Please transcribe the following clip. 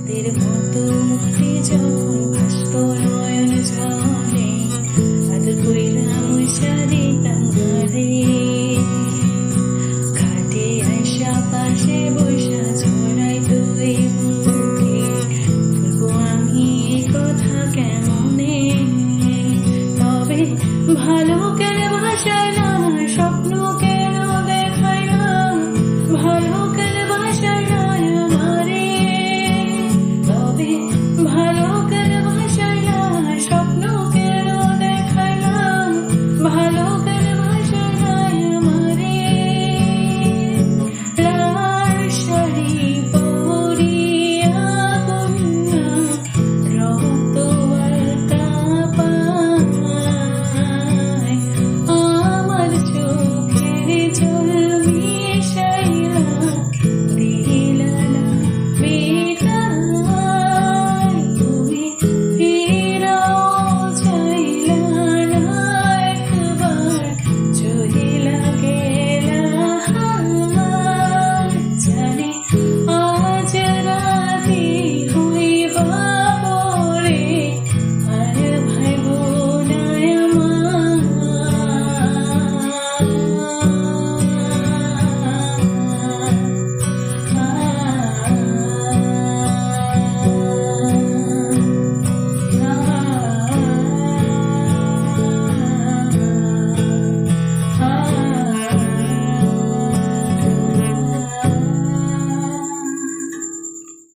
তের মতো মুক্তি যখন ভাসত নয়ন জলে, আদর কইরা মুইসা দিতাম ঘরে। খাটে আইসা পাশে বৈশা ছড়াই তুই বুকে, ভুলবো আমি এ কথা কেমনে? তবে ভালো